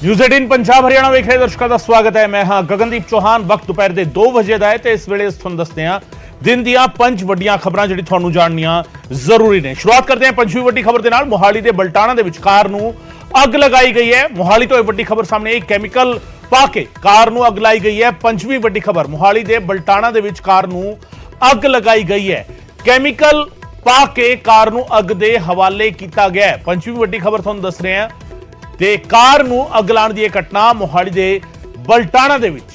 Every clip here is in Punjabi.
न्यूज़ 18 पंजाब हरियाणा वेख रहे दर्शकों का स्वागत है। मैं हां गगनदीप चौहान। वक्त दोपहर के 2 बजे का है तो इस वेले तुहानूं दसदे हां दिन दीआं 5 वड्डियां खबरां जिहड़ी तुहानूं जाणनियां जरूरी ने। शुरुआत करते हैं 5वीं वड्डी खबर के नाल। मोहाली के बलटाणा के कार नूं अग लगाई गई है। मोहाली तो एक वड्डी खबर सामने आई, कैमिकल पा के कार नूं अग लाई गई है। 5वीं वड्डी खबर, मोहाली के बलटाणा के कार नूं अग लगाई गई है। कैमिकल पा के कार नूं अग दे हवाले किया गया है। 5वीं वड्डी खबर तुहानूं दस रहे हैं ਤੇ ਕਾਰ ਨੂੰ ਅੱਗ ਲਾਉਣ ਦੀ ਇਹ ਘਟਨਾ ਮੋਹਾਲੀ ਦੇ ਬਲਟਾਣਾ ਦੇ ਵਿੱਚ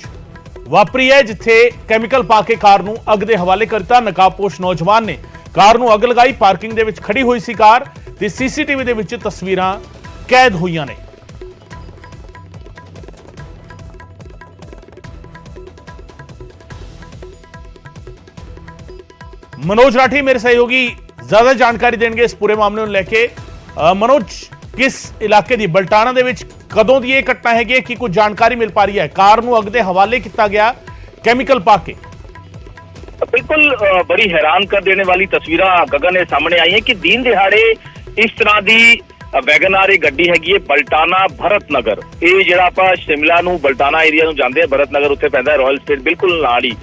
ਵਾਪਰੀ ਹੈ, ਜਿੱਥੇ ਕੈਮੀਕਲ ਪਾ ਕੇ ਕਾਰ ਨੂੰ ਅੱਗ ਦੇ ਹਵਾਲੇ ਕਰਤਾ। ਨਕਾਬਪੋਸ਼ ਨੌਜਵਾਨ ਨੇ ਕਾਰ ਨੂੰ ਅੱਗ ਲਗਾਈ। ਪਾਰਕਿੰਗ ਦੇ ਵਿੱਚ ਖੜੀ ਹੋਈ ਸੀ ਕਾਰ ਤੇ ਸੀਸੀਟੀਵੀ ਦੇ ਵਿੱਚ ਤਸਵੀਰਾਂ ਕੈਦ ਹੋਈਆਂ ਨੇ। मनोज राठी मेरे सहयोगी ज्यादा जानकारी देंगे इस पूरे मामले को लेके। मनोज, किस इलाके की बलटाणा दे विच कदों दी ये घटना है कि कुछ जानकारी मिल पा रही है? कार नूं अग दे हवाले किया गया कैमिकल पा के। बिल्कुल बड़ी हैरान कर देने वाली तस्वीरां गगन ने सामने आई है कि दिन दिहाड़े इस तरह की वैगनार गड्डी हैगी है बलटाना भरत नगर। ये जिहड़ा आपां शिमला नूं बलटाना एरिया नूं जांदे भरत नगर उत्थे पैंदा रॉयल स्टेट बिल्कुल नाल ही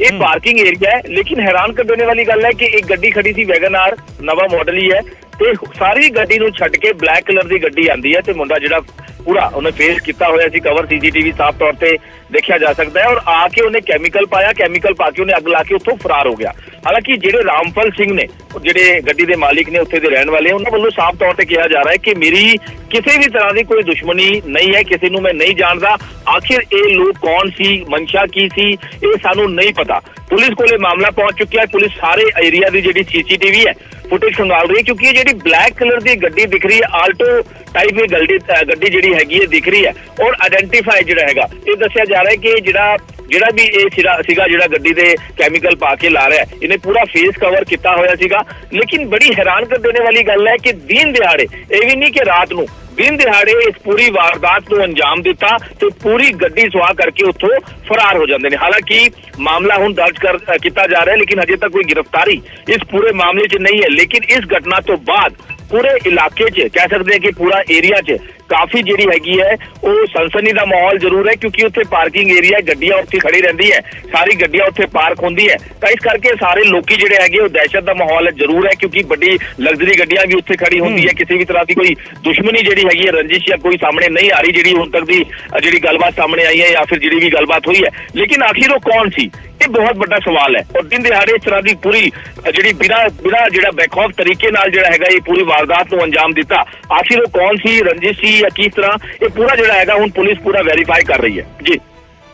एक पार्किंग एरिया है। लेकिन हैरान कर देने वाली गल है कि एक गड्डी खड़ी सी वैगनार, नवा मॉडल ही है, ਤੇ ਸਾਰੀ ਗੱਡੀ ਨੂੰ ਛੱਡ ਕੇ ਬਲੈਕ ਕਲਰ ਦੀ ਗੱਡੀ ਆਂਦੀ ਹੈ ਤੇ ਮੁੰਡਾ ਜਿਹੜਾ ਪੂਰਾ ਉਹਨੇ ਫੇਸ ਕੀਤਾ ਹੋਇਆ ਸੀ, ਕਵਰ ਸੀਸੀਟੀਵੀ ਸਾਫ਼ ਤੌਰ ਤੇ ਦੇਖਿਆ ਜਾ ਸਕਦਾ ਹੈ। ਔਰ ਆ ਕੇ ਉਹਨੇ ਕੈਮੀਕਲ ਪਾਇਆ, ਕੈਮੀਕਲ ਪਾ ਕੇ ਉਹਨੇ ਅੱਗ ਲਾ ਕੇ ਉੱਥੋਂ ਫਰਾਰ ਹੋ ਗਿਆ। ਹਾਲਾਂਕਿ ਜਿਹੜੇ ਰਾਮਫਲ ਸਿੰਘ ਨੇ, ਜਿਹੜੇ ਗੱਡੀ ਦੇ ਮਾਲਿਕ ਨੇ, ਉੱਥੇ ਦੇ ਰਹਿਣ ਵਾਲੇ, ਉਹਨਾਂ ਵੱਲੋਂ ਸਾਫ਼ ਤੌਰ ਤੇ ਕਿਹਾ ਜਾ ਰਿਹਾ ਹੈ ਕਿ ਮੇਰੀ ਕਿਸੇ ਵੀ ਤਰ੍ਹਾਂ ਦੀ ਕੋਈ ਦੁਸ਼ਮਣੀ ਨਹੀਂ ਹੈ, ਕਿਸੇ ਨੂੰ ਮੈਂ ਨਹੀਂ ਜਾਣਦਾ। ਆਖਿਰ ਇਹ ਲੋਕ ਕੌਣ ਸੀ, ਮਨਸ਼ਾ ਕੀ ਸੀ, ਇਹ ਸਾਨੂੰ ਨਹੀਂ ਪਤਾ। ਪੁਲਿਸ ਕੋਲੇ ਮਾਮਲਾ ਪਹੁੰਚ ਚੁੱਕਿਆ ਹੈ। ਪੁਲਿਸ ਸਾਰੇ ਏਰੀਆ ਦੀ ਜਿਹੜੀ ਸੀਸੀਟੀਵੀ ਹੈ ਫੁਟੇਜ ਖੰਗਾਲ ਰਹੀ ਹੈ, ਕਿਉਂਕਿ ਇਹ ਜਿਹੜੀ ਬਲੈਕ ਕਲਰ ਦੀ ਗੱਡੀ ਦਿਖ ਰਹੀ ਹੈ, ਆਲਟੋ ਟਾਈਪ ਦੀ ਗੱਡੀ ਜਿਹੜੀ ਹੈਗੀ ਹੈ ਦਿਖ ਰਹੀ ਹੈ। ਔਰ ਆਇਡੈਂਟੀਫਾਈ ਜਿਹੜਾ ਹੈਗਾ, ਇਹ ਦੱਸਿਆ ਜਾ ਰਿਹਾ ਹੈ ਕਿ ਜਿਹੜਾ ਵੀ ਇਹ ਸੀਗਾ ਜਿਹੜਾ ਗੱਡੀ ਦੇ ਕੈਮੀਕਲ ਪਾ ਕੇ ਲਾ ਰਿਹਾ, ਇਹਨੇ ਪੂਰਾ ਫੇਸ ਕਵਰ ਕੀਤਾ ਹੋਇਆ ਸੀਗਾ। ਲੇਕਿਨ ਬੜੀ ਹੈਰਾਨ ਕਰ ਦੇਣੇ ਵਾਲੀ ਗੱਲ ਹੈ ਕਿ ਦਿਨ ਦਿਹਾੜੇ, ਇਹ ਵੀ ਨਹੀਂ ਕਿ ਰਾਤ ਨੂੰ, दिन दिहाड़े इस पूरी वारदात को अंजाम दिता तो पूरी गड्डी सुहा करके उत्थों फरार हो जाते हैं। हालांकि मामला हुण दर्ज किया जा रहा है, लेकिन अजे तक कोई गिरफ्तारी इस पूरे मामले च नहीं है। लेकिन इस घटना तो बाद पूरे इलाके च कह सकते हैं कि पूरा एरिया च काफी जिहड़ी हैगी है वो सनसनी का माहौल जरूर है, क्योंकि उत्थे पार्किंग एरिया, गड्डियां उत्थे खड़ी रहती है, सारी गड्डियां उत्थे पार्क होंदी है। तो इस करके सारे लोग जिहड़े हैगे वो दहशत का माहौल जरूर है, क्योंकि बड़ी लग्जरी गड्डियां भी उत्थे खड़ी होंदी है। किसी भी तरह की कोई दुश्मनी जिहड़ी हैगी है, रंजिश या कोई सामने नहीं आ रही जिहड़ी हुण तक दी जिहड़ी गलबात सामने आई है या फिर जिहड़ी भी गलबात हुई है। लेकिन आखिर वो कौन सी, ये बहुत बड़ा सवाल है। और दिन दिहाड़े इस तरह की पूरी जिहड़ी बिना जिहड़ा बैकऑफ तरीके नाल जिहड़ा हैगा ये पूरी वारदात को अंजाम दिता, आखिर वो कौन सी रंजिश सी या किस तरह, ये पूरा जिहड़ा हैगा हुण पुलिस पूरा वेरीफाई कर रही है। जी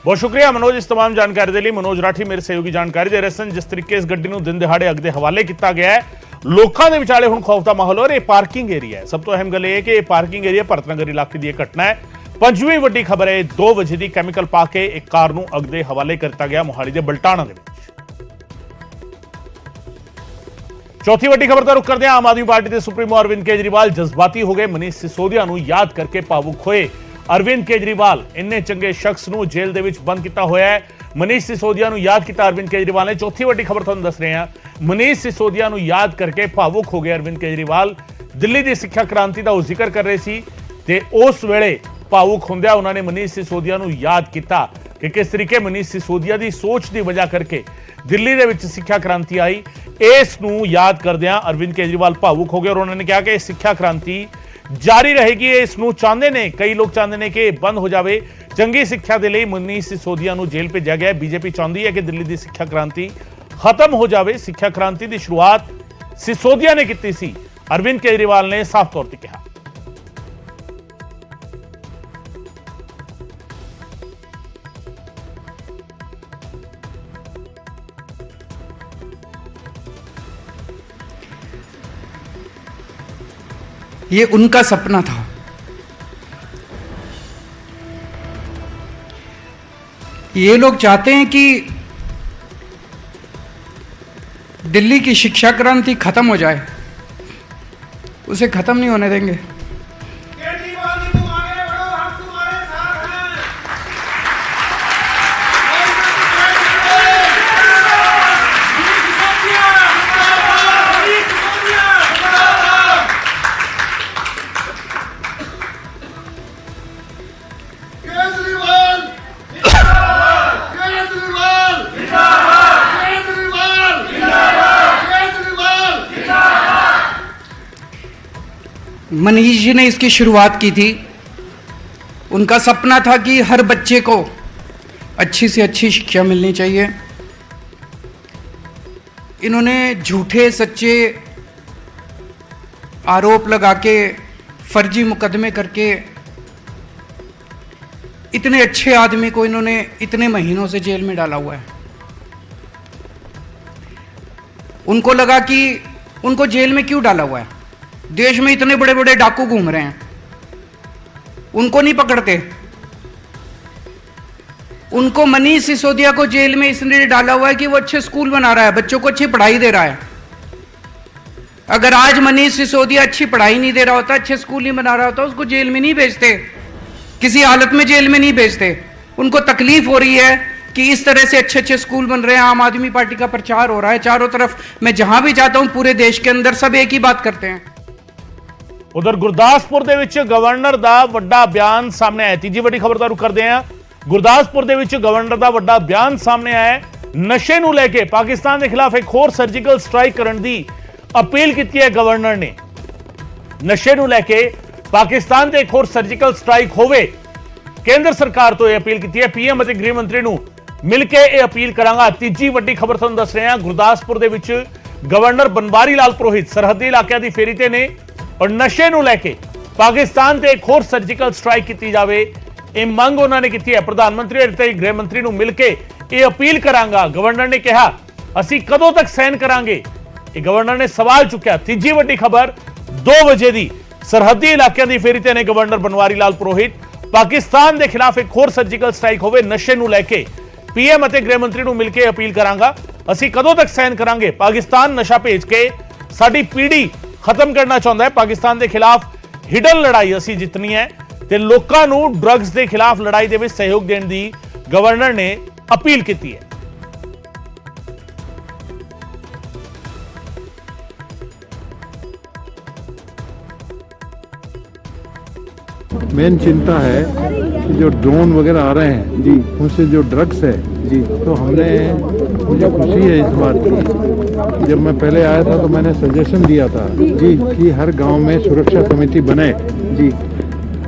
बहुत शुक्रिया मनोज इस तमाम जानकारी के लिए। मनोज राठी मेरे सहयोगी जानकारी दे रहे सन। जिस तरीके इस गड्डी दिन दिहाड़े अग दे हवाले किया गया है, लोगों के विचाले हुण खौफ का माहौल। और ये पार्किंग एरिया है, सब तो अहम गल ये कि पार्किंग एरिया भरत नगर इलाके की घटना है। 5वीं वड्डी खबर है, 2 बजे की कैमिकल पा के एक कार नूं अग दे हवाले किया गया मोहाली के बलटाणा दे विच। चौथी वड्डी खबर का रुख करते हैं। आम आदमी पार्टी के सुप्रीमो अरविंद केजरीवाल जज्बाती हो गए। मनीष सिसोदिया नूं याद करके भावुक होए। अरविंद केजरीवाल इन्ने चंगे शख्स नूं जेल दे विच बंद किया होया है। मनीष सिसोदिया नूं याद किया अरविंद केजरीवाल ने। चौथी वड्डी खबर तुहानूं दस रहे हैं, मनीष सिसोदिया नूं याद करके भावुक हो गए अरविंद केजरीवाल। दिल्ली की सिक्ख्या क्रांति का जिक्र कर रहे सी ते उस वेले भावुक होंदिया उन्होंने मनीष सिसोदिया नूं याद किया कि किस तरीके मनीष सिसोदिया की सोच की वजह करके दिल्ली दे विच सिक्ख्या क्रांति आई। इस नूं याद करदियां अरविंद केजरीवाल भावुक हो गए और उन्होंने कहा कि सिक्ख्या क्रांति जारी रहेगी। इस नूं चाहते ने, कई लोग चाहते हैं कि बंद हो जाए। चंगी सिक्ख्या के लिए मनीष सिसोदिया नूं जेल भेजा गया। बीजेपी चाहती है कि दिल्ली की सिक्ख्या क्रांति खत्म हो जाए। सिक्ख्या क्रांति की शुरुआत सिसोदिया ने की सी, अरविंद केजरीवाल ने साफ तौर पर कहा। ये उनका सपना था। ये लोग चाहते हैं कि दिल्ली की शिक्षा क्रांति खत्म हो जाए, उसे खत्म नहीं होने देंगे। मनीष जी ने इसकी शुरुआत की थी। उनका सपना था कि हर बच्चे को अच्छी से अच्छी शिक्षा मिलनी चाहिए। इन्होंने झूठे सच्चे आरोप लगा के, फर्जी मुकदमे करके इतने अच्छे आदमी को इन्होंने इतने महीनों से जेल में डाला हुआ है। उनको लगा कि उनको जेल में क्यों डाला हुआ है, देश में इतने बड़े बड़े डाकू घूम रहे हैं, उनको नहीं पकड़ते। उनको मनीष सिसोदिया को जेल में इसलिए डाला हुआ है कि वो अच्छे स्कूल बना रहा है, बच्चों को अच्छी पढ़ाई दे रहा है। अगर आज मनीष सिसोदिया अच्छी पढ़ाई नहीं दे रहा होता, अच्छे स्कूल नहीं बना रहा होता, उसको जेल में नहीं भेजते, किसी हालत में जेल में नहीं भेजते। उनको तकलीफ हो रही है कि इस तरह से अच्छे अच्छे स्कूल बन रहे हैं, आम आदमी पार्टी का प्रचार हो रहा है चारों तरफ। मैं जहां भी जाता हूं पूरे देश के अंदर सब एक ही बात करते हैं। ਉਧਰ ਗੁਰਦਾਸਪੁਰ ਦੇ ਵਿੱਚ ਗਵਰਨਰ ਦਾ ਵੱਡਾ ਬਿਆਨ ਸਾਹਮਣੇ ਆਇਆ। ਤੀਜੀ ਵੱਡੀ ਖਬਰ ਦਾ ਰੁਖ ਕਰਦੇ ਹਾਂ। ਗੁਰਦਾਸਪੁਰ ਦੇ ਵਿੱਚ ਗਵਰਨਰ ਦਾ ਵੱਡਾ ਬਿਆਨ ਸਾਹਮਣੇ ਆਇਆ ਹੈ। ਨਸ਼ੇ ਨੂੰ ਲੈ ਕੇ ਪਾਕਿਸਤਾਨ ਦੇ ਖਿਲਾਫ ਇੱਕ ਹੋਰ ਸਰਜੀਕਲ ਸਟ੍ਰਾਈਕ ਕਰਨ ਦੀ ਅਪੀਲ ਕੀਤੀ ਹੈ ਗਵਰਨਰ ਨੇ। ਨਸ਼ੇ ਨੂੰ ਲੈ ਕੇ ਪਾਕਿਸਤਾਨ ਤੇ ਇੱਕ ਹੋਰ ਸਰਜੀਕਲ ਸਟ੍ਰਾਈਕ ਹੋਵੇ, ਕੇਂਦਰ ਸਰਕਾਰ ਤੋਂ ਇਹ ਅਪੀਲ ਕੀਤੀ ਹੈ। ਪੀਐਮ ਅਤੇ ਗ੍ਰਹਿ ਮੰਤਰੀ ਨੂੰ ਮਿਲ ਕੇ ਇਹ ਅਪੀਲ ਕਰਾਂਗਾ। ਤੀਜੀ ਵੱਡੀ ਖਬਰ ਤੁਹਾਨੂੰ ਦੱਸ ਰਹੇ ਹਾਂ। ਗੁਰਦਾਸਪੁਰ ਦੇ ਵਿੱਚ ਗਵਰਨਰ ਬਨਵਾਰੀ ਲਾਲ ਪੁਰੋਹਿਤ ਸਰਹੱਦੀ ਇਲਾਕਿਆਂ ਦੀ ਫੇਰੀ ਤੇ ਨੇ और नशे ਨੂੰ ਲੈ ਕੇ ਪਾਕਿਸਤਾਨ ਤੇ ਇੱਕ ਹੋਰ ਸਰਜੀਕਲ ਸਟ੍ਰਾਈਕ ਕੀਤੀ ਜਾਵੇ, ਇਹ ਮੰਗ ਉਹਨਾਂ ਨੇ ਕੀਤੀ ਹੈ। ਪ੍ਰਧਾਨ ਮੰਤਰੀ ਅਤੇ ਗ੍ਰਹਿ ਮੰਤਰੀ ਨੂੰ ਮਿਲ ਕੇ ਇਹ ਅਪੀਲ ਕਰਾਂਗਾ। ਗਵਰਨਰ ਨੇ ਕਿਹਾ ਅਸੀਂ ਕਦੋਂ ਤੱਕ ਸਹਿਨ ਕਰਾਂਗੇ, ਇਹ ਗਵਰਨਰ ਨੇ ਸਵਾਲ ਚੁੱਕਿਆ। ਤੀਜੀ ਵੱਡੀ ਖਬਰ 2 ਵਜੇ ਦੀ ਸਰਹੱਦੀ ਇਲਾਕਿਆਂ ਦੀ ਫੇਰੀ ਤੇ ਨੇ ਗਵਰਨਰ ਬਨਵਾਰੀ ਲਾਲ ਪੁਰੋਹਿਤ। ਪਾਕਿਸਤਾਨ ਦੇ ਖਿਲਾਫ ਇੱਕ ਹੋਰ ਸਰਜੀਕਲ ਸਟ੍ਰਾਈਕ ਹੋਵੇ ਨਸ਼ੇ ਨੂੰ ਲੈ ਕੇ, ਪੀਐਮ ਅਤੇ ਗ੍ਰਹਿ ਮੰਤਰੀ ਨੂੰ ਮਿਲ ਕੇ ਅਪੀਲ ਕਰਾਂਗਾ। ਅਸੀਂ ਕਦੋਂ ਤੱਕ ਸਹਿਨ ਕਰਾਂਗੇ, ਪਾਕਿਸਤਾਨ ਨਸ਼ਾ ਭੇਜ ਕੇ ਸਾਡੀ ਪੀੜ੍ਹੀ ਖਤਮ ਕਰਨਾ ਚਾਹੁੰਦਾ ਹੈ। ਪਾਕਿਸਤਾਨ ਦੇ ਖਿਲਾਫ ਹਿਡਨ ਲੜਾਈ ਅਸੀਂ ਜਿੱਤਣੀ ਹੈ ਤੇ ਲੋਕਾਂ ਨੂੰ ਡਰੱਗਸ ਦੇ ਖਿਲਾਫ ਲੜਾਈ ਦੇ ਵਿੱਚ ਸਹਿਯੋਗ ਦੇਣ ਦੀ ਗਵਰਨਰ ਨੇ ਅਪੀਲ ਕੀਤੀ ਹੈ। मेन चिंता है कि जो ड्रोन वगैरह आ रहे हैं जी, उनसे जो ड्रग्स है जी, तो हमने, मुझे खुशी है इस बात की कि जब मैं पहले आया था तो मैंने सजेशन दिया था जी कि हर गांव में सुरक्षा समिति बने जी।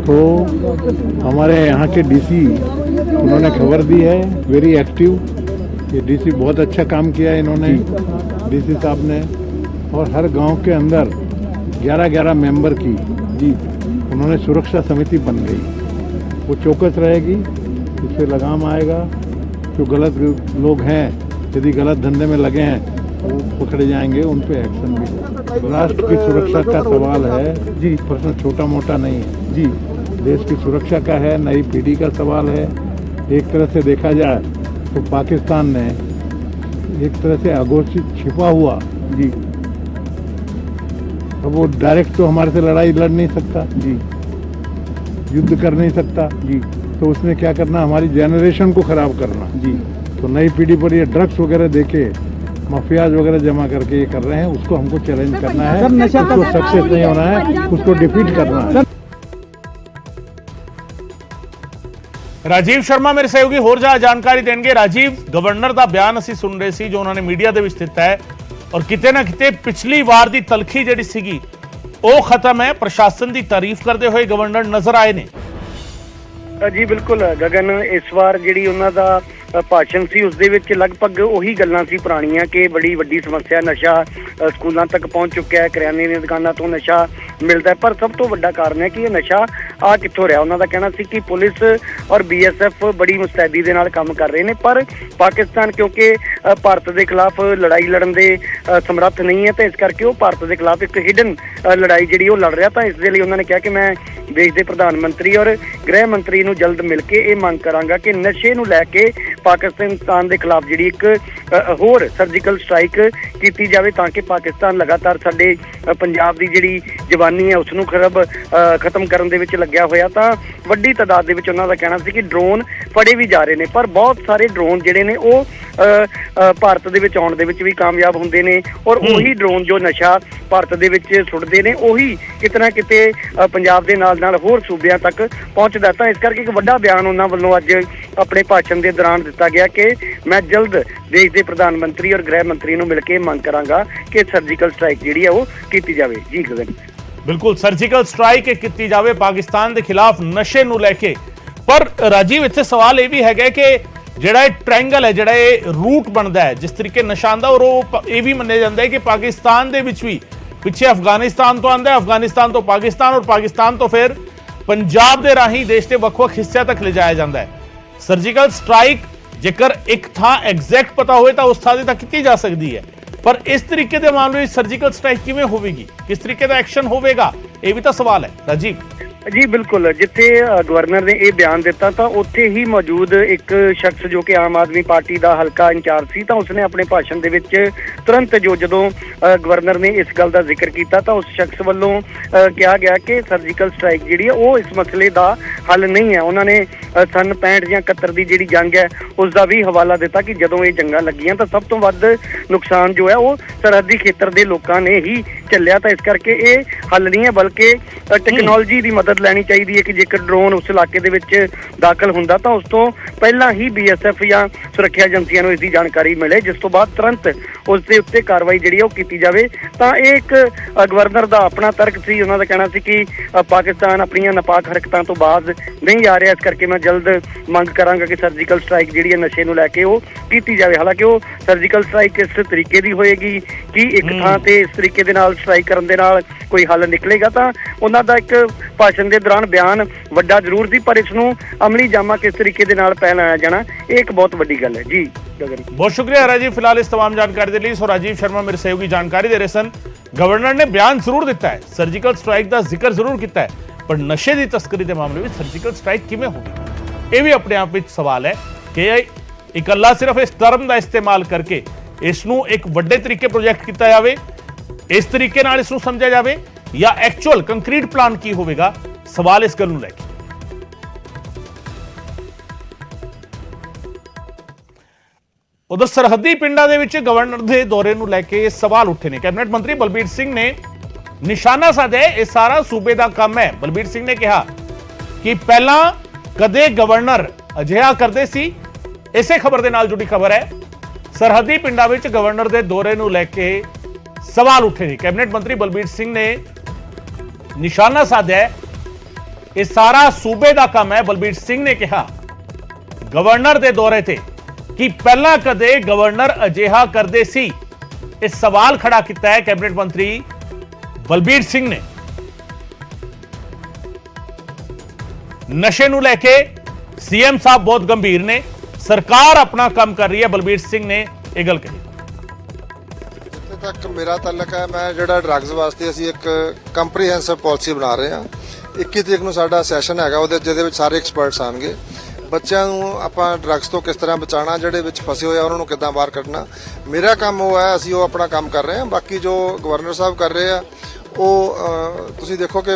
तो हमारे यहाँ के डीसी उन्होंने खबर दी है, वेरी एक्टिव। ये डीसी बहुत अच्छा काम किया है इन्होंने, डीसी साहब ने। और हर गांव के अंदर 11-11 मेंबर की जी उन्होंने सुरक्षा समिति बन गई। वो चौकस रहेगी, इस पर लगाम आएगा। जो गलत लोग हैं, यदि गलत धंधे में लगे हैं तो वो पकड़े जाएंगे, उन पे एक्शन भी होगा। राष्ट्र की सुरक्षा का सवाल है जी, प्रश्न छोटा मोटा नहीं है जी। देश की सुरक्षा का है, नई पीढ़ी का सवाल है। एक तरह से देखा जाए तो पाकिस्तान ने एक तरह से अघोषित छिपा हुआ जी, अब वो डायरेक्ट तो हमारे से लड़ाई लड़ नहीं सकता जी, युद्ध कर नहीं सकता जी। तो उसने क्या करना, हमारी जनरेशन को खराब करना जी। तो नई पीढ़ी पर ये ड्रग्स वगैरह देके माफियाज वगैरह जमा करके ये कर रहे हैं, उसको हमको चैलेंज करना है, उसको सक्सेस नहीं होना है, उसको डिफीट करना है। ਰਾਜੀਵ ਸ਼ਰਮਾ ਮੇਰੇ ਸਹਿਯੋਗੀ ਹੋਰ ਜ਼ਿਆਦਾ ਜਾਣਕਾਰੀ ਦੇਣਗੇ। ਰਾਜੀਵ, ਗਵਰਨਰ ਦਾ ਬਿਆਨ ਅਸੀਂ ਸੁਣ ਰਹੇ ਸੀ ਜੋ ਉਹਨਾਂ ਨੇ ਮੀਡੀਆ ਦੇ ਵਿੱਚ ਦਿੱਤਾ ਹੈ, ਔਰ ਕਿਤੇ ਨਾ ਕਿਤੇ ਪਿਛਲੀ ਵਾਰ ਦੀ ਤਲਖੀ ਜਿਹੜੀ ਸੀਗੀ ਉਹ ਖਤਮ ਹੈ। ਪ੍ਰਸ਼ਾਸਨ ਦੀ ਤਾਰੀਫ ਕਰਦੇ ਹੋਏ ਗਵਰਨਰ ਨਜ਼ਰ ਆਏ ਨੇ। ਜੀ ਬਿਲਕੁਲ ਗਗਨ, ਇਸ ਵਾਰ ਜਿਹੜੀ ਉਹਨਾਂ ਦਾ ਭਾਸ਼ਣ ਸੀ ਉਸ ਦੇ ਵਿੱਚ ਲਗਭਗ ਉਹੀ ਗੱਲਾਂ ਸੀ ਪੁਰਾਣੀਆਂ ਕਿ ਬੜੀ ਵੱਡੀ ਸਮੱਸਿਆ ਨਸ਼ਾ ਸਕੂਲਾਂ ਤੱਕ ਪਹੁੰਚ ਚੁੱਕਿਆ ਹੈ, ਕਰਿਆਨੇ ਦੀਆਂ ਦੁਕਾਨਾਂ ਤੋਂ ਨਸ਼ਾ ਮਿਲਦਾ ਹੈ। ਪਰ ਸਭ ਤੋਂ ਵੱਡਾ ਕਾਰਨ ਹੈ ਕਿ ਇਹ ਨਸ਼ਾ ਆ ਕਿੱਥੋਂ ਰਿਹਾ। ਉਹਨਾਂ ਦਾ ਕਹਿਣਾ ਸੀ ਕਿ ਪੁਲਿਸ ਔਰ BSF ਬੜੀ ਮੁਸਤੈਦੀ ਦੇ ਨਾਲ ਕੰਮ ਕਰ ਰਹੇ ਨੇ, ਪਰ ਪਾਕਿਸਤਾਨ ਕਿਉਂਕਿ ਭਾਰਤ ਦੇ ਖਿਲਾਫ ਲੜਾਈ ਲੜਨ ਦੇ ਸਮਰੱਥ ਨਹੀਂ ਹੈ, ਤਾਂ ਇਸ ਕਰਕੇ ਉਹ ਭਾਰਤ ਦੇ ਖਿਲਾਫ ਇੱਕ ਹਿਡਨ ਲੜਾਈ ਜਿਹੜੀ ਉਹ ਲੜ ਰਿਹਾ। ਤਾਂ ਇਸ ਦੇ ਲਈ ਉਹਨਾਂ ਨੇ ਕਿਹਾ ਕਿ ਮੈਂ ਦੇਸ਼ ਦੇ ਪ੍ਰਧਾਨ ਮੰਤਰੀ ਔਰ ਗ੍ਰਹਿ ਮੰਤਰੀ ਨੂੰ ਜਲਦ ਮਿਲ ਕੇ ਇਹ ਮੰਗ ਕਰਾਂਗਾ ਕਿ ਨਸ਼ੇ ਨੂੰ ਲੈ ਕੇ ਪਾਕਿਸਤਾਨ ਦੇ ਖਿਲਾਫ ਜਿਹੜੀ ਇੱਕ ਹੋਰ ਸਰਜੀਕਲ ਸਟ੍ਰਾਈਕ ਕੀਤੀ ਜਾਵੇ, ਤਾਂ ਕਿ ਪਾਕਿਸਤਾਨ ਲਗਾਤਾਰ ਸਾਡੇ ਪੰਜਾਬ ਦੀ ਜਿਹੜੀ ਜਵਾਨੀ ਹੈ ਉਸ ਨੂੰ ਖਤਮ ਕਰਨ ਦੇ ਵਿੱਚ ਲੱਗਿਆ ਹੋਇਆ। ਤਾਂ ਵੱਡੀ ਤਾਦਾਦ ਦੇ ਵਿੱਚ ਉਹਨਾਂ ਦਾ ਕਹਿਣਾ ਸੀ ਕਿ ਡਰੋਨ ਫੜੇ ਵੀ ਜਾ ਰਹੇ ਨੇ, ਪਰ ਬਹੁਤ ਸਾਰੇ ਡਰੋਨ ਜਿਹੜੇ ਨੇ ਉਹ ਭਾਰਤ ਦੇ ਵਿੱਚ ਆਉਣ ਦੇ ਵਿੱਚ ਵੀ ਕਾਮਯਾਬ ਹੁੰਦੇ ਨੇ, ਔਰ ਉਹੀ ਡਰੋਨ ਜੋ ਨਸ਼ਾ ਭਾਰਤ ਦੇ ਵਿੱਚ ਸੁੱਟਦੇ ਨੇ ਉਹੀ ਕਿਤੇ ਨਾ ਕਿਤੇ ਪੰਜਾਬ ਦੇ ਨਾਲ ਨਾਲ ਹੋਰ ਸੂਬਿਆਂ ਤੱਕ ਪਹੁੰਚਦਾ। ਤਾਂ ਇਸ ਕਰਕੇ ਇੱਕ ਵੱਡਾ ਬਿਆਨ ਉਹਨਾਂ ਵੱਲੋਂ ਅੱਜ ਆਪਣੇ ਭਾਸ਼ਣ ਦੇ ਦੌਰਾਨ ਦਿੱਤਾ ਗਿਆ ਕਿ ਮੈਂ ਜਲਦ ਦੇਸ਼ ਦੇ ਪ੍ਰਧਾਨ ਮੰਤਰੀ ਔਰ ਗ੍ਰਹਿ ਮੰਤਰੀ ਨੂੰ ਮਿਲ ਕੇ ਮੰਗ ਕਰਾਂਗਾ ਕਿ ਸਰਜੀਕਲ ਸਟ੍ਰਾਈਕ ਜਿਹੜੀ ਹੈ ਉਹ ਕੀਤੀ ਜਾਵੇ। ਜੀ ਗਗਨ। ਬਿਲਕੁਲ ਸਰਜੀਕਲ ਸਟ੍ਰਾਈਕ ਕੀਤੀ ਜਾਵੇ ਪਾਕਿਸਤਾਨ ਦੇ ਖਿਲਾਫ ਨਸ਼ੇ ਨੂੰ ਲੈ ਕੇ। ਪਰ ਰਾਜੀਵ ਇੱਥੇ ਸਵਾਲ ਇਹ ਵੀ ਹੈਗਾ ਕਿ ਜਿਹੜਾ ਇਹ ਟ੍ਰਾਇੰਗਲ ਹੈ, ਜਿਹੜਾ ਇਹ ਰੂਟ ਬਣਦਾ ਹੈ, ਜਿਸ ਤਰੀਕੇ ਨਸ਼ਾ ਆਉਂਦਾ, ਔਰ ਉਹ ਇਹ ਵੀ ਮੰਨਿਆ ਜਾਂਦਾ ਹੈ ਕਿ ਪਾਕਿਸਤਾਨ ਦੇ ਵਿੱਚ ਵੀ ਪਿੱਛੇ ਅਫਗਾਨਿਸਤਾਨ ਤੋਂ ਆਉਂਦਾ ਹੈ, ਅਫਗਾਨਿਸਤਾਨ ਤੋਂ ਪਾਕਿਸਤਾਨ, ਔਰ ਪਾਕਿਸਤਾਨ ਤੋਂ ਫਿਰ ਪੰਜਾਬ ਦੇ ਰਾਹੀਂ ਦੇਸ਼ ਦੇ ਵੱਖ-ਵੱਖ ਹਿੱਸਿਆਂ ਤੱਕ ਲਿਜਾਇਆ ਜਾਂਦਾ ਹੈ। ਸਰਜੀਕਲ ਸਟ੍ਰਾਈਕ ਜੇਕਰ ਇੱਕ ਥਾਂ ਐਗਜ਼ੈਕਟ ਪਤਾ ਹੋਵੇ ਤਾਂ ਉਸ ਥਾਂ ਦੀ ਤਾਂ ਕੀਤੀ ਜਾ ਸਕਦੀ ਹੈ, ਪਰ ਇਸ ਤਰੀਕੇ ਦੇ ਮਾਮਲੇ ਵਿੱਚ ਸਰਜੀਕਲ ਸਟ੍ਰਾਈਕ ਕਿਵੇਂ ਹੋਵੇਗੀ, ਕਿਸ ਤਰੀਕੇ ਦਾ ਐਕਸ਼ਨ ਹੋਵੇਗਾ, ਇਹ ਵੀ ਤਾਂ ਸਵਾਲ ਹੈ ਰਾਜੀਵ। ਜੀ ਬਿਲਕੁਲ, ਜਿੱਥੇ ਗਵਰਨਰ ਨੇ ਇਹ ਬਿਆਨ ਦਿੱਤਾ ਤਾਂ ਉੱਥੇ ਹੀ ਮੌਜੂਦ ਇੱਕ ਸ਼ਖਸ ਜੋ ਕਿ ਆਮ ਆਦਮੀ ਪਾਰਟੀ ਦਾ ਹਲਕਾ ਇੰਚਾਰਜ ਸੀ, ਤਾਂ ਉਸਨੇ ਆਪਣੇ ਭਾਸ਼ਣ ਦੇ ਵਿੱਚ ਤੁਰੰਤ ਜਦੋਂ ਗਵਰਨਰ ਨੇ ਇਸ ਗੱਲ ਦਾ ਜ਼ਿਕਰ ਕੀਤਾ ਤਾਂ ਉਸ ਸ਼ਖਸ ਵੱਲੋਂ ਕਿਹਾ ਗਿਆ ਕਿ ਸਰਜੀਕਲ ਸਟ੍ਰਾਈਕ ਜਿਹੜੀ ਹੈ ਉਹ ਇਸ ਮਸਲੇ ਦਾ ਹੱਲ ਨਹੀਂ ਹੈ। ਉਹਨਾਂ ਨੇ ਸਨ 65 ਜਾਂ 71 ਦੀ ਜਿਹੜੀ ਜੰਗ ਹੈ ਉਸ ਦਾ ਵੀ ਹਵਾਲਾ ਦਿੱਤਾ ਕਿ ਜਦੋਂ ਇਹ ਜੰਗਾਂ ਲੱਗੀਆਂ ਤਾਂ ਸਭ ਤੋਂ ਵੱਧ ਨੁਕਸਾਨ ਜੋ ਹੈ ਉਹ ਸਰਹੱਦੀ ਖੇਤਰ ਦੇ ਲੋਕਾਂ ਨੇ ਹੀ ਝੱਲਿਆ, ਤਾਂ ਇਸ ਕਰਕੇ ਇਹ ਹੱਲ ਨਹੀਂ ਹੈ, ਬਲਕਿ ਟੈਕਨੋਲੋਜੀ ਦੀ ਮਦਦ ਲੈਣੀ ਚਾਹੀਦੀ ਹੈ ਕਿ ਜੇਕਰ ਡਰੋਨ ਉਸ ਇਲਾਕੇ ਦੇ ਵਿੱਚ ਦਾਖਲ ਹੁੰਦਾ ਤਾਂ ਉਸ ਤੋਂ ਪਹਿਲਾਂ ਹੀ BSF ਜਾਂ ਸੁਰੱਖਿਆ ਏਜੰਸੀਆਂ ਨੂੰ ਇਸ ਦੀ ਜਾਣਕਾਰੀ ਮਿਲੇ, ਜਿਸ ਤੋਂ ਬਾਅਦ ਤੁਰੰਤ ਉਸ ਦੇ ਉੱਤੇ ਕਾਰਵਾਈ ਜਿਹੜੀ ਹੈ ਉਹ ਕੀਤੀ ਜਾਵੇ। ਤਾਂ ਇਹ ਇੱਕ ਗਵਰਨਰ ਦਾ ਆਪਣਾ ਤਰਕ ਸੀ। ਉਹਨਾਂ ਦਾ ਕਹਿਣਾ ਸੀ ਕਿ ਪਾਕਿਸਤਾਨ ਆਪਣੀਆਂ ਨਾਪਾਕ ਹਰਕਤਾਂ ਤੋਂ ਬਾਅਦ ਨਹੀਂ ਆ ਰਿਹਾ, ਇਸ ਕਰਕੇ ਮੈਂ ਜਲਦ ਮੰਗ ਕਰਾਂਗਾ ਕਿ ਸਰਜੀਕਲ ਸਟ੍ਰਾਈਕ ਜਿਹੜੀ ਹੈ ਨਸ਼ੇ ਨੂੰ ਲੈ ਕੇ ਉਹ ਕੀਤੀ ਜਾਵੇ। ਹਾਲਾਂਕਿ ਉਹ ਸਰਜੀਕਲ ਸਟ੍ਰਾਈਕ ਇਸ ਤਰੀਕੇ ਦੀ ਹੋਏਗੀ ਕਿ ਇੱਕ ਥਾਂ ਤੇ ਇਸ ਤਰੀਕੇ ਦੇ ਨਾਲ ਸਟ੍ਰਾਈਕ ਕਰਨ ਦੇ ਨਾਲ ਕੋਈ ਹੱਲ ਨਿਕਲੇਗਾ, ਤਾਂ ਉਹਨਾਂ ਦਾ ਇੱਕ ਭਾਸ਼ਣ ਦੇ ਦੌਰਾਨ ਬਿਆਨ ਵੱਡਾ ਜ਼ਰੂਰ ਸੀ, ਪਰ ਇਸ ਨੂੰ ਅਮਲੀ ਜਾਮਾ ਕਿਸ ਤਰੀਕੇ ਦੇ ਨਾਲ ਪਹਿਨਾਇਆ ਜਾਣਾ ਇਹ ਇੱਕ ਬਹੁਤ ਵੱਡੀ ਗੱਲ ਹੈ। ਜੀ ਗਗਨ, ਬਹੁਤ ਸ਼ੁਕਰੀਆ ਰਾਜੀਵ ਫਿਲਹਾਲ ਇਸ तमाम ਜਾਣਕਾਰੀ ਦੇ ਲਈ। ਸੋ ਰਾਜੀਵ ਸ਼ਰਮਾ ਮੇਰੇ ਸਹਿਯੋਗੀ ਜਾਣਕਾਰੀ ਦੇ ਰਹੇ ਸਨ। ਗਵਰਨਰ ਨੇ ਬਿਆਨ ਜ਼ਰੂਰ ਦਿੱਤਾ ਹੈ, ਸਰਜੀਕਲ ਸਟ੍ਰਾਈਕ ਦਾ ਜ਼ਿਕਰ ਜ਼ਰੂਰ ਕੀਤਾ ਹੈ, ਪਰ ਨਸ਼ੇ ਦੀ ਤਸਕਰੀ ਦੇ ਮਾਮਲੇ ਵਿੱਚ ਸਰਜੀਕਲ ਸਟ੍ਰਾਈਕ ਕਿਵੇਂ ਹੋਵੇਗੀ, ਇਹ ਵੀ ਆਪਣੇ ਆਪ ਵਿੱਚ ਸਵਾਲ ਹੈ ਕਿ ਇਕੱਲਾ ਸਿਰਫ ਇਸ ਟਰਮ ਦਾ ਇਸਤੇਮਾਲ ਕਰਕੇ ਇਸ ਨੂੰ ਇੱਕ ਵੱਡੇ ਤਰੀਕੇ ਪ੍ਰੋਜੈਕਟ ਕੀਤਾ ਜਾਵੇ, ਇਸ ਤਰੀਕੇ ਨਾਲ ਇਸ ਨੂੰ ਸਮਝਿਆ ਜਾਵੇ, ਜਾਂ ਐਕਚੁਅਲ ਕੰਕਰੀਟ ਪਲਾਨ ਕੀ ਹੋਵੇਗਾ, ਸਵਾਲ ਇਸ ਗੱਲ ਨੂੰ ਲੈ ਕੇ। ਉਧਰ ਸਰਹੱਦੀ ਪਿੰਡਾਂ ਦੇ ਵਿੱਚ ਗਵਰਨਰ ਦੇ ਦੌਰੇ ਨੂੰ ਲੈ ਕੇ ਸਵਾਲ ਉੱਠੇ ਨੇ। ਕੈਬਨਿਟ ਮੰਤਰੀ ਬਲਬੀਰ ਸਿੰਘ ਨੇ ਨਿਸ਼ਾਨਾ ਸਾਧਿਆ ਇਹ ਸਾਰਾ ਸੂਬੇ ਦਾ ਕੰਮ ਹੈ। ਬਲਬੀਰ ਸਿੰਘ ਨੇ ਕਿਹਾ ਕਿ ਪਹਿਲਾਂ ਕਦੇ ਗਵਰਨਰ ਅਜਿਹਾ ਕਰਦੇ ਸੀ। ਇਸੇ ਖਬਰ ਦੇ ਨਾਲ ਜੁੜੀ ਖਬਰ ਹੈ, ਸਰਹੱਦੀ ਪਿੰਡਾਂ ਵਿੱਚ ਗਵਰਨਰ ਦੇ ਦੌਰੇ ਨੂੰ ਲੈ ਕੇ ਸਵਾਲ ਉੱਠੇ ਨੇ। ਕੈਬਨਿਟ ਮੰਤਰੀ ਬਲਬੀਰ ਸਿੰਘ ਨੇ ਨਿਸ਼ਾਨਾ ਸਾਧਿਆ ਇਹ ਸਾਰਾ ਸੂਬੇ ਦਾ ਕੰਮ ਹੈ। ਬਲਬੀਰ ਸਿੰਘ ਨੇ ਕਿਹਾ ਗਵਰਨਰ ਦੇ ਦੌਰੇ ਤੇ ਕਿ ਪਹਿਲਾਂ ਕਦੇ ਗਵਰਨਰ ਅਜਿਹਾ ਕਰਦੇ ਸੀ। ਇਹ ਸਵਾਲ ਖੜਾ ਕੀਤਾ ਹੈ ਕੈਬਨਿਟ ਮੰਤਰੀ ਬਲਬੀਰ ਸਿੰਘ ਨੇ। ਨਸ਼ੇ ਨੂੰ ਲੈ ਕੇ ਸੀਐਮ ਸਾਹਿਬ ਬਹੁਤ ਗੰਭੀਰ ਨੇ, ਸਰਕਾਰ ਆਪਣਾ ਕੰਮ ਕਰ ਰਹੀ ਹੈ। ਬਲਬੀਰ ਸਿੰਘ ਨੇ ਇਹ ਗੱਲ ਕਹੀ। ਜਿੱਥੇ ਤੱਕ ਮੇਰਾ ਤਾਲੁਕ ਹੈ, ਮੈਂ ਜਿਹੜਾ ਡਰੱਗਸ ਵਾਸਤੇ ਅਸੀਂ ਇੱਕ ਕੰਪਰੀਹੈਂਸਿਵ ਪਾਲਿਸੀ ਬਣਾ ਰਹੇ ਹਾਂ। 21 ਤਰੀਕ ਨੂੰ ਸਾਡਾ ਸੈਸ਼ਨ ਹੈਗਾ, ਉਹਦੇ ਜਿਹਦੇ ਵਿੱਚ ਸਾਰੇ ਐਕਸਪਰਟਸ ਆਣਗੇ। ਬੱਚਿਆਂ ਨੂੰ ਆਪਾਂ ਡਰੱਗਸ ਤੋਂ ਕਿਸ ਤਰ੍ਹਾਂ ਬਚਾਉਣਾ, ਜਿਹੜੇ ਵਿੱਚ ਫਸੇ ਹੋਏ ਆ ਉਹਨਾਂ ਨੂੰ ਕਿੱਦਾਂ ਬਾਹਰ ਕੱਢਣਾ, ਮੇਰਾ ਕੰਮ ਉਹ ਹੈ। ਅਸੀਂ ਉਹ ਆਪਣਾ ਕੰਮ ਕਰ ਰਹੇ ਹਾਂ। ਬਾਕੀ ਜੋ ਗਵਰਨਰ ਸਾਹਿਬ ਕਰ ਰਹੇ ਆ ਉਹ ਤੁਸੀਂ ਦੇਖੋ ਕਿ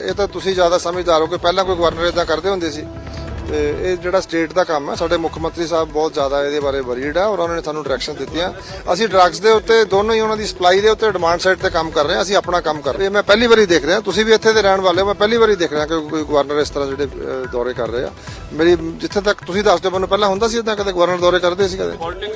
ਇਹ ਤਾਂ ਤੁਸੀਂ ਜ਼ਿਆਦਾ ਸਮਝਦਾਰ ਹੋ ਕਿ ਪਹਿਲਾਂ ਕੋਈ ਗਵਰਨਰ ਇਦਾਂ ਕਰਦੇ ਹੁੰਦੇ ਸੀ, ਤੇ ਇਹ ਜਿਹੜਾ ਸਟੇਟ ਦਾ ਕੰਮ ਹੈ। ਸਾਡੇ ਮੁੱਖ ਮੰਤਰੀ ਸਾਹਿਬ ਬਹੁਤ ਜ਼ਿਆਦਾ ਇਹਦੇ ਬਾਰੇ ਵਰੀਡ ਆ, ਔਰ ਉਹਨਾਂ ਨੇ ਸਾਨੂੰ ਡਾਇਰੈਕਸ਼ਨ ਦਿੱਤੀਆਂ। ਅਸੀਂ ਡਰੱਗਸ ਦੇ ਉੱਤੇ ਦੋਨੋਂ ਹੀ, ਉਹਨਾਂ ਦੀ ਸਪਲਾਈ ਦੇ ਉੱਤੇ ਡਿਮਾਂਡ ਸਾਈਡ ਤੇ ਕੰਮ ਕਰ ਰਹੇ ਹਾਂ। ਅਸੀਂ ਆਪਣਾ ਕੰਮ ਕਰ ਰਹੇ ਹਾਂ। ਮੈਂ ਪਹਿਲੀ ਵਾਰੀ ਦੇਖ ਰਿਹਾ, ਤੁਸੀਂ ਵੀ ਇੱਥੇ ਦੇ ਰਹਿਣ ਵਾਲੇ ਹੋ, ਮੈਂ ਪਹਿਲੀ ਵਾਰੀ ਦੇਖ ਰਿਹਾ ਕਿ ਕੋਈ ਗਵਰਨਰ ਇਸ ਤਰ੍ਹਾਂ ਜਿਹੜੇ ਦੌਰੇ ਕਰ ਰਹੇ ਆ। ਮੇਰੀ ਜਿੱਥੇ ਤੱਕ ਤੁਸੀਂ ਦੱਸਦੇ ਮੈਨੂੰ ਪਹਿਲਾਂ ਹੁੰਦਾ ਸੀ ਇਦਾਂ, ਕਦੇ ਗਵਰਨਰ ਦੌਰੇ ਕਰਦੇ ਸੀ ਕਦੇ।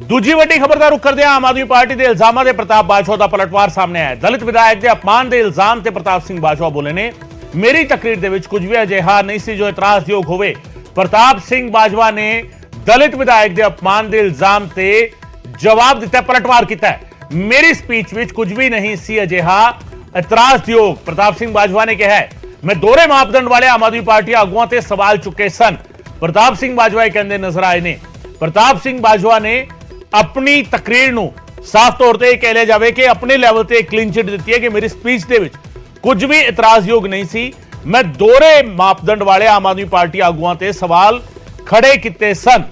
ਦੂਜੀ ਵੱਡੀ ਖਬਰ ਦਾ ਰੁਖ ਕਰਦੇ ਹਾਂ। ਆਮ ਆਦਮੀ ਪਾਰਟੀ ਦੇ ਇਲਜ਼ਾਮਾਂ ਦੇ ਪ੍ਰਤਾਪ ਬਾਜਵਾ ਦਾ ਪਲਟਵਾਰ ਸਾਹਮਣੇ ਆਇਆ। ਦਲਿਤ ਵਿਧਾਇਕ ਦੇ ਅਪਮਾਨ ਦੇ ਇਲਜ਼ਾਮ ਤੇ ਪ੍ਰਤਾਪ ਸਿੰਘ ਬਾਜਵਾ ਬੋਲੇ ਨੇ, ਮੇਰੀ ਤਕਰੀਰ ਦੇ ਵਿੱਚ ਕੁਝ ਵੀ ਅਜਿਹਾ ਨਹੀਂ ਸੀ ਜੋ ਇਤਰਾਜ਼ਯੋਗ ਹੋਵੇ। ਪ੍ਰਤਾਪ ਸਿੰਘ ਬਾਜਵਾ ਨੇ ਦਲਿਤ ਵਿਧਾਇਕ ਦੇ ਅਪਮਾਨ ਦੇ ਇਲਜ਼ਾਮ ਤੇ ਜਵਾਬ ਦਿੱਤਾ, ਪਲਟਵਾਰ ਕੀਤਾ ਹੈ। ਮੇਰੀ ਸਪੀਚ ਵਿੱਚ ਕੁਝ ਵੀ ਨਹੀਂ ਸੀ ਅਜਿਹਾ ਇਤਰਾਜ਼ਯੋਗ। ਪ੍ਰਤਾਪ ਸਿੰਘ ਬਾਜਵਾ ਨੇ ਕਿਹਾ ਮੈਂ ਦੋਹਰੇ ਮਾਪਦੰਡ ਵਾਲੇ ਆਮ ਆਦਮੀ ਪਾਰਟੀ ਆਗੂਆਂ ਤੇ ਸਵਾਲ ਚੁੱਕੇ ਸਨ। ਪ੍ਰਤਾਪ ਸਿੰਘ ਬਾਜਵਾ ਇਹ ਕਹਿੰਦੇ ਨਜ਼ਰ ਆਏ ਨੇ। ਪ੍ਰਤਾਪ ਸਿੰਘ ਬਾਜਵਾ ਨੇ ਆਪਣੀ ਤਕਰੀਰ ਨੂੰ ਸਾਫ਼ ਤੌਰ ਤੇ ਇਹ ਕਹਿ ਲਿਆ ਜਾਵੇ ਕਿ ਆਪਣੇ ਲੈਵਲ ਤੇ ਕਲੀਨ ਚਿਟ ਦਿੱਤੀ ਹੈ ਕਿ ਮੇਰੀ ਸਪੀਚ ਦੇ ਵਿੱਚ ਕੁਝ ਵੀ ਇਤਰਾਜ਼ਯੋਗ ਨਹੀਂ ਸੀ। ਮੈਂ ਦੋਹਰੇ ਮਾਪਦੰਡ ਵਾਲੇ ਆਮ ਆਦਮੀ ਪਾਰਟੀ ਆਗੂਆਂ ਤੇ ਸਵਾਲ ਖੜੇ ਕੀਤੇ ਸਨ।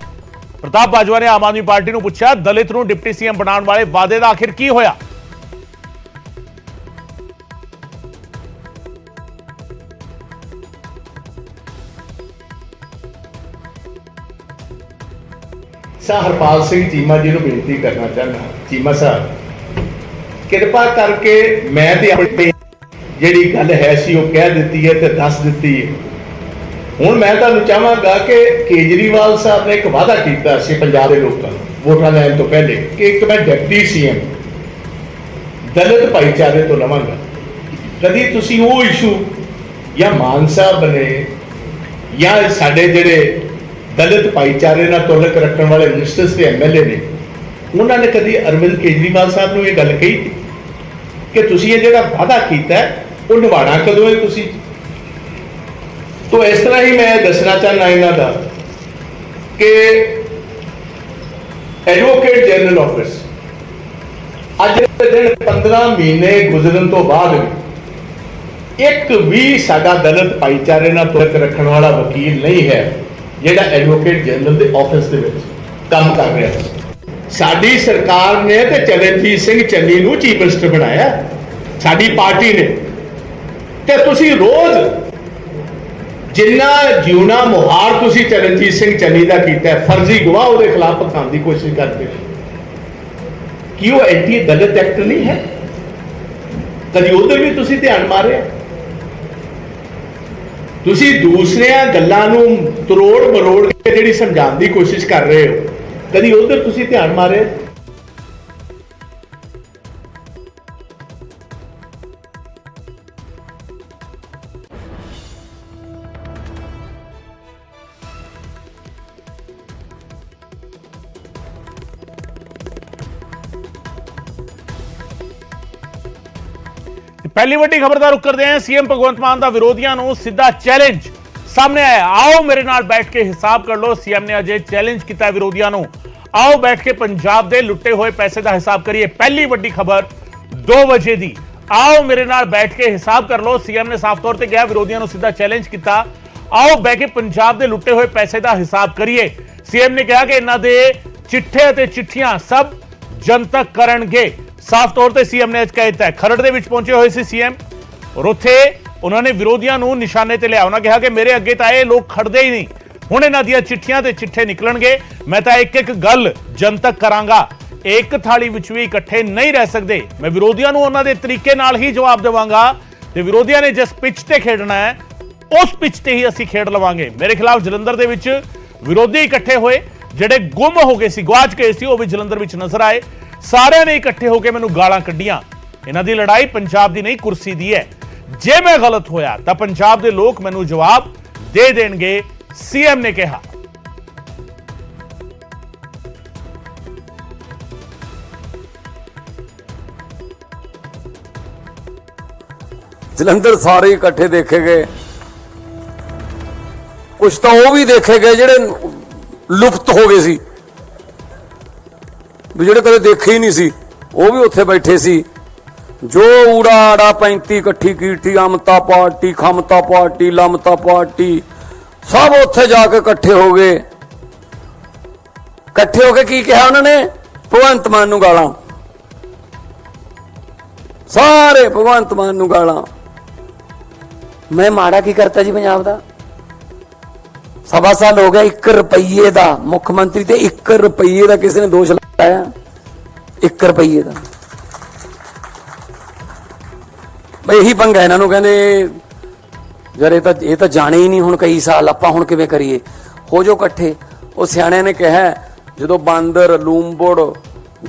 ਪ੍ਰਤਾਪ ਬਾਜਵਾ ਨੇ ਆਮ ਆਦਮੀ ਪਾਰਟੀ ਨੂੰ ਪੁੱਛਿਆ ਦਲਿਤ ਨੂੰ ਡਿਪਟੀ ਸੀਐਮ ਬਣਾਉਣ ਵਾਲੇ ਵਾਅਦੇ ਦਾ ਆਖਿਰ ਕੀ ਹੋਇਆ। ਹਰਪਾਲ ਸਿੰਘ ਚੀਮਾ ਜੀ ਨੂੰ ਬੇਨਤੀ ਕਰਨਾ ਚਾਹੁੰਦਾ। ਚੀਮਾ ਸਾਹਿਬ, ਕਿਰਪਾ ਕਰਕੇ ਮੈਂ ਤੇ ਆਪਣੀ ਜਿਹੜੀ ਗੱਲ ਹੈ ਸੀ ਉਹ ਕਹਿ ਦਿੱਤੀ ਹੈ ਤੇ ਦੱਸ ਦਿੱਤੀ ਹੈ। ਹੁਣ ਮੈਂ ਤੁਹਾਨੂੰ ਚਾਹਾਂਗਾ ਕਿ ਕੇਜਰੀਵਾਲ ਸਾਹਿਬ ਨੇ ਇੱਕ ਵਾਅਦਾ ਕੀਤਾ ਸੀ ਪੰਜਾਬ ਦੇ ਲੋਕਾਂ ਨੂੰ ਵੋਟਾਂ ਲੈਣ ਤੋਂ ਪਹਿਲੇ ਕਿ ਇੱਕ ਮੈਂ ਡਿਪਟੀ ਸੀਐਮ ਦਲਿਤ ਭਾਈਚਾਰੇ ਤੋਂ ਲਵਾਂਗਾ। ਕਦੀ ਤੁਸੀਂ ਉਹ ਇਸ਼ੂ ਜਾਂ ਮਾਨ ਸਾਹਿਬ ਬਣੇ ਜਾਂ ਸਾਡੇ ਜਿਹੜੇ ਦਲਿਤ ਭਾਈਚਾਰੇ ਨਾਲ ਤੁਲਕ ਰੱਖਣ ਵਾਲੇ ਮਿਨਿਸਟਰਸ ਤੇ ਐਮਐਲਏ ਨੇ, ਉਹਨਾਂ ਨੇ ਕਦੀ ਅਰਵਿੰਦ ਕੇਜਰੀਵਾਲ ਸਾਹਿਬ ਨੂੰ ਇਹ ਗੱਲ ਕਹੀ ਕਿ ਤੁਸੀਂ ਇਹ ਜਿਹੜਾ ਵਾਅਦਾ ਕੀਤਾ ਉਹ ਨਿਭਾਉਣਾ ਕਦੋਂ ਹੈ ਤੁਸੀਂ? ਤਾਂ ਇਸ ਤਰ੍ਹਾਂ ਹੀ ਮੈਂ ਦੱਸਣਾ ਚਾਹੁੰਦਾ ਇਹਨਾਂ ਦਾ ਕਿ ਐਡਵੋਕੇਟ ਜਨਰਲ ਆਫਿਸ ਅੱਜ ਦੇ ਦਿਨ 15 ਮਹੀਨੇ ਗੁਜ਼ਰਨ ਤੋਂ ਬਾਅਦ ਵੀ ਇੱਕ ਵੀ ਸਾਡਾ ਦਲਿਤ ਭਾਈਚਾਰੇ ਨਾਲ ਤੁਲਕ ਰੱਖਣ ਵਾਲਾ ਵਕੀਲ ਨਹੀਂ ਹੈ ਜਿਹੜਾ ਐਡਵੋਕੇਟ ਜਨਰਲ ਦੇ ਆਫਿਸ ਦੇ ਵਿੱਚ ਕੰਮ ਕਰ ਰਿਹਾ ਹੈ। ਸਾਡੀ ਸਰਕਾਰ ਨੇ ਤੇ ਚਰਨਜੀਤ ਸਿੰਘ ਚੰਨੀ ਨੂੰ ਚੀਫ ਮਿਨਿਸਟਰ ਬਣਾਇਆ, ਸਾਡੀ ਪਾਰਟੀ ਨੇ। ਤੇ ਤੁਸੀਂ ਰੋਜ਼ ਜਿੰਨਾ ਜਿਉਣਾ ਮੁਹਾਰ ਤੁਸੀਂ ਚਰਨਜੀਤ ਸਿੰਘ ਚੰਨੀ ਦਾ ਕੀਤਾ, ਫਰਜ਼ੀ ਗਵਾਹ ਉਹਦੇ ਖਿਲਾਫ ਪਖਾਣ ਦੀ ਕੋਸ਼ਿਸ਼ ਕਰਦੇ ਹੋ ਕਿ ਉਹ ਐਂਟੀ ਦਲਿਤ ਐਕਟ ਨਹੀਂ ਹੈ। ਕਦੀ ਉਧਰ ਵੀ ਤੁਸੀਂ ਧਿਆਨ ਮਾਰਿਆ? ਤੁਸੀਂ ਦੂਸਰਿਆਂ ਗੱਲਾਂ ਨੂੰ ਤਰੋੜ ਮਰੋੜ ਕੇ ਜਿਹੜੀ ਸਮਝਾਉਣ ਦੀ ਕੋਸ਼ਿਸ਼ ਕਰ ਰਹੇ ਹੋ, ਕਦੀ ਉਧਰ ਤੁਸੀਂ ਧਿਆਨ ਮਾਰਿਆ? पहली वड्डी खबर का रुख करते हैं। सीएम भगवंत मान का विरोधियों को सीधा चैलेंज सामने आया। आओ मेरे नाल बैठ के हिसाब कर लो। सीएम ने अजे चैलेंज किया विरोधियों को, आओ बैठ के पंजाब के लुटे हुए पैसे का हिसाब करिए। पहली वड्डी खबर 2 बजे दी, आओ मेरे नाल बैठ के हिसाब कर लो। सीएम ने साफ तौर पर कहा, विरोधियों को सीधा चैलेंज किया, आओ बैठ के पंजाब के लुटे हुए पैसे का हिसाब करिए। सीएम ने कहा कि इन्हां दे चिट्ठे ते चिट्ठियां सब जनतक करनगे। साफ तौर पर सीएम ने अज कह दिता है। खरड़ दे विच पहुंचे हुए सी सीएम और उत्थे उन्होंने विरोधियों को निशाने ते लिया। उन्होंने कहा कि मेरे अगे तो ये लोग खड़दे ही नहीं, हुण इन्हां दीयां चिट्ठियां ते चिट्ठे निकलणगे, मैं तो एक एक गल जनतक करांगा। एक थाली विच भी इकट्ठे नहीं रह सकते। मैं विरोधियों को उन्हां दे तरीके नाल ही जवाब देवांगा ते विरोधियों ने जिस पिच ते खेडना है उस पिच ते ही असीं खेड लवांगे। मेरे खिलाफ जलंधर दे विच विरोधी इकट्ठे होए, जिहड़े गुम हो गए सी, गवाच गए सी, वो भी जलंधर विच नजर आए। सारे ने इकट्ठे होकर मैनू गालां कड्डियां। इन्हां दी लड़ाई पंजाब दी नहीं कुर्सी दी है। जे मैं गलत होया तां पंजाब दे लोग मैनू जवाब दे देणगे, सीएम ने कहा। जलंधर सारे इकट्ठे देखे गए, कुछ तो वो भी देखे गए जेडे लुप्त हो गए सी, ਜਿਹੜੇ ਕਦੇ ਦੇਖੇ ਹੀ ਨਹੀਂ ਸੀ, ਉਹ ਵੀ ਉੱਥੇ ਬੈਠੇ ਸੀ। ਜੋ ਊੜਾ ਆੜਾ 35 ਇਕੱਠੀ ਕੀਤੀ, ਅਮਤਾ ਪਾਰਟੀ, ਖਮਤਾ ਪਾਰਟੀ, ਲਮਤਾ ਪਾਰਟੀ, ਸਭ ਉੱਥੇ ਜਾ ਕੇ ਇਕੱਠੇ ਹੋ ਗਏ। ਇਕੱਠੇ ਹੋ ਕੇ ਕੀ ਕਿਹਾ ਉਹਨਾਂ ਨੇ? ਭਗਵੰਤ ਮਾਨ ਨੂੰ ਗਾਲਾਂ। ਸਾਰੇ ਭਗਵੰਤ ਮਾਨ ਨੂੰ ਗਾਲਾਂ। ਮੈਂ ਮਾੜਾ ਕੀ ਕਰਤਾ ਜੀ ਪੰਜਾਬ ਦਾ? 1.25 ਸਾਲ ਹੋ ਗਿਆ, 1 ਰੁਪਈਏ ਦਾ ਮੁੱਖ ਮੰਤਰੀ ਤੇ 1 ਰੁਪਈਏ ਦਾ ਕਿਸੇ ਨੇ ਦੋਸ਼ ਲਾਇਆ? 1 ਰੁਪਈਏ ਦਾ। ਬਈ ਇਹੀ ਪੰਗਾ ਇਹਨਾਂ ਨੂੰ, ਕਹਿੰਦੇ ਯਾਰ ਇਹ ਤਾਂ ਜਾਣੇ ਹੀ ਨਹੀਂ ਹੁਣ ਕਈ ਸਾਲ, ਆਪਾਂ ਹੁਣ ਕਿਵੇਂ ਕਰੀਏ? ਹੋ ਜੋ ਇਕੱਠੇ। ਉਹ ਸਿਆਣਿਆਂ ਨੇ ਕਿਹਾ ਜਦੋਂ ਬਾਂਦਰ, ਲੂੰਬੜ,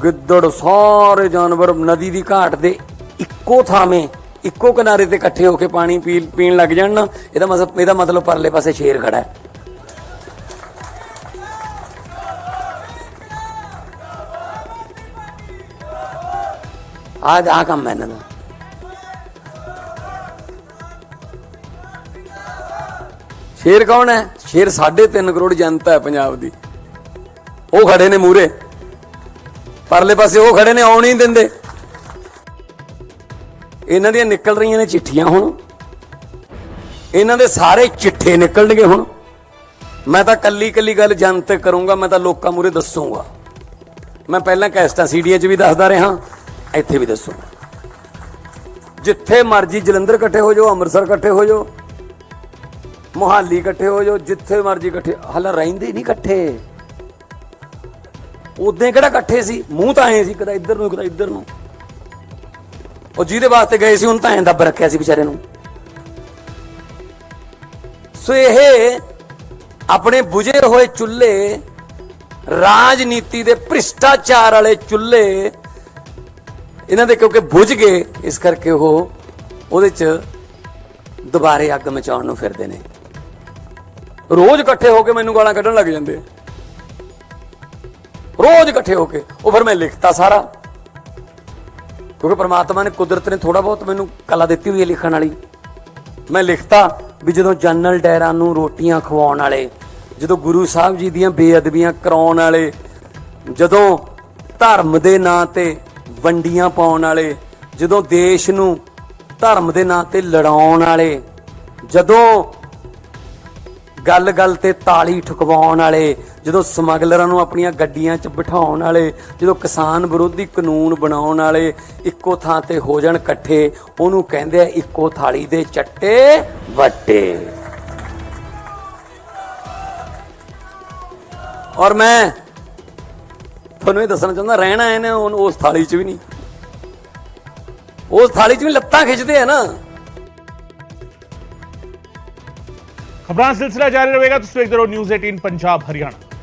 ਗਿੱਦੜ ਸਾਰੇ ਜਾਨਵਰ ਨਦੀ ਦੀ ਘਾਟ ਦੇ ਇੱਕੋ ਥਾਵੇਂ ਇੱਕੋ ਕਿਨਾਰੇ ਤੇ ਇਕੱਠੇ ਹੋ ਕੇ ਪਾਣੀ ਪੀਣ ਲੱਗ ਜਾਣ ਨਾ, ਇਹਦਾ ਮਤਲਬ ਪਰਲੇ ਪਾਸੇ ਸ਼ੇਰ ਖੜਾ ਹੈ। ਆ ਕੰਮ ਹੈ ਇਹਨਾਂ ਦਾ। ਸ਼ੇਰ ਕੌਣ ਹੈ? ਸ਼ੇਰ 3.5 ਕਰੋੜ ਜਨਤਾ ਹੈ ਪੰਜਾਬ ਦੀ। ਉਹ ਖੜੇ ਨੇ ਮੂਰੇ, ਪਰਲੇ ਪਾਸੇ ਉਹ ਖੜੇ ਨੇ, ਆਉਣ ਨਹੀਂ ਦਿੰਦੇ। ਇਹਨਾਂ ਦੀਆਂ ਨਿਕਲ ਰਹੀਆਂ ਨੇ ਚਿੱਠੀਆਂ। ਹੁਣ ਇਹਨਾਂ ਦੇ ਸਾਰੇ ਚਿੱਠੇ ਨਿਕਲਣਗੇ। ਹੁਣ ਮੈਂ ਤਾਂ ਕੱਲੀ ਗੱਲ ਜਨਤਕ ਕਰੂੰਗਾ, ਮੈਂ ਤਾਂ ਲੋਕਾਂ ਮੂਰੇ ਦੱਸੂਗਾ। ਮੈਂ ਪਹਿਲਾਂ ਕੈਸਟਾਂ ਸੀਡੀਆਂ 'ਚ ਵੀ ਦੱਸਦਾ ਰਿਹਾ, ਇੱਥੇ ਵੀ ਦੱਸੋ। ਜਿੱਥੇ ਮਰਜੀ ਜਲੰਧਰ ਇਕੱਠੇ ਹੋ ਜਾਓ, ਅੰਮ੍ਰਿਤਸਰ ਇਕੱਠੇ ਹੋ ਜਾਓ, ਮੁਹਾਲੀ ਇਕੱਠੇ ਹੋ ਜਾਓ, ਜਿੱਥੇ ਮਰਜੀ ਇਕੱਠੇ। ਹਾਲਾ ਰਹਿੰਦੇ ਨਹੀਂ ਇਕੱਠੇ, ਉਦੋਂ ਕਿਹੜਾ ਇਕੱਠੇ ਸੀ? ਮੂੰਹ ਤਾਂ ਆਏ ਸੀ, ਕਦਾ ਇੱਧਰ ਨੂੰ ਕਦਾ ਇੱਧਰ ਨੂੰ। ਉਹ ਜਿਹਦੇ ਵਾਸਤੇ ਗਏ ਸੀ ਉਹਨੂੰ ਤਾਂ ਐਂ ਦੱਬ ਰੱਖਿਆ ਸੀ ਵਿਚਾਰੇ ਨੂੰ। ਸੋ ਇਹ ਆਪਣੇ ਬੁਝੇ ਹੋਏ ਚੁੱਲ੍ਹੇ, ਰਾਜਨੀਤੀ ਦੇ ਭ੍ਰਿਸ਼ਟਾਚਾਰ ਵਾਲੇ ਚੁੱਲ੍ਹੇ ਇਹਨਾਂ ਦੇ ਕਿਉਂਕਿ ਬੁਝ ਗਏ, ਇਸ ਕਰਕੇ ਉਹ ਉਹਦੇ 'ਚ ਦੁਬਾਰੇ ਅੱਗ ਮਚਾਉਣ ਨੂੰ ਫਿਰਦੇ ਨੇ। ਰੋਜ਼ ਇਕੱਠੇ ਹੋ ਕੇ ਮੈਨੂੰ ਗਾਲਾਂ ਕੱਢਣ ਲੱਗ ਜਾਂਦੇ, ਰੋਜ਼ ਇਕੱਠੇ ਹੋ ਕੇ। ਉਹ ਫਿਰ ਮੈਂ ਲਿਖਤਾ ਸਾਰਾ, ਕਿਉਂਕਿ ਪ੍ਰਮਾਤਮਾ ਨੇ, ਕੁਦਰਤ ਨੇ ਥੋੜਾ ਬਹੁਤ ਮੈਨੂੰ ਕਲਾ ਦਿੱਤੀ ਹੋਈ ਹੈ ਲਿਖਣ ਵਾਲੀ। ਮੈਂ ਲਿਖਤਾ ਵੀ ਜਦੋਂ ਜਨਰਲ ਡਾਇਰਾਂ ਨੂੰ ਰੋਟੀਆਂ ਖਵਾਉਣ ਵਾਲੇ, ਜਦੋਂ ਗੁਰੂ ਸਾਹਿਬ ਜੀ ਦੀਆਂ ਬੇਅਦਬੀਆਂ ਕਰਾਉਣ ਵਾਲੇ, ਜਦੋਂ ਧਰਮ ਦੇ ਨਾਂ ਤੇ ਵੰਡੀਆਂ ਪਾਉਣ ਵਾਲੇ, ਜਦੋਂ ਦੇਸ਼ ਨੂੰ ਧਰਮ ਦੇ ਨਾਂ ਤੇ ਲੜਾਉਣ ਵਾਲੇ, ਜਦੋਂ ਗੱਲ-ਗੱਲ ਤੇ ਤਾਲੀ ਠੁਕਵਾਉਣ ਵਾਲੇ, ਜਦੋਂ ਸਮਗਲਰਾਂ ਨੂੰ ਆਪਣੀਆਂ ਗੱਡੀਆਂ 'ਚ ਬਿਠਾਉਣ ਵਾਲੇ, ਜਦੋਂ ਕਿਸਾਨ ਵਿਰੋਧੀ ਕਾਨੂੰਨ ਬਣਾਉਣ ਵਾਲੇ ਇੱਕੋ ਥਾਂ ਤੇ ਹੋ ਜਾਣ ਇਕੱਠੇ, ਉਹਨੂੰ ਕਹਿੰਦੇ ਆ ਇੱਕੋ ਥਾਲੀ ਦੇ ਚੱਟੇ ਵੱਟੇ। ਔਰ ਮੈਂ ਤੁਹਾਨੂੰ ਇਹ ਦੱਸਣਾ ਚਾਹੁੰਦਾ, ਰਹਿਣਾ ਇਹਨੇ ਉਸ ਥਾਲੀ 'ਚ ਵੀ ਨਹੀਂ, ਉਸ ਥਾਲੀ 'ਚ ਵੀ ਲੱਤਾਂ ਖਿੱਚਦੇ ਆ ਨਾ। खबरां सिलसिला जारी रहेगा, तो देखते रहो न्यूज़ 18 पंजाब हरियाणा।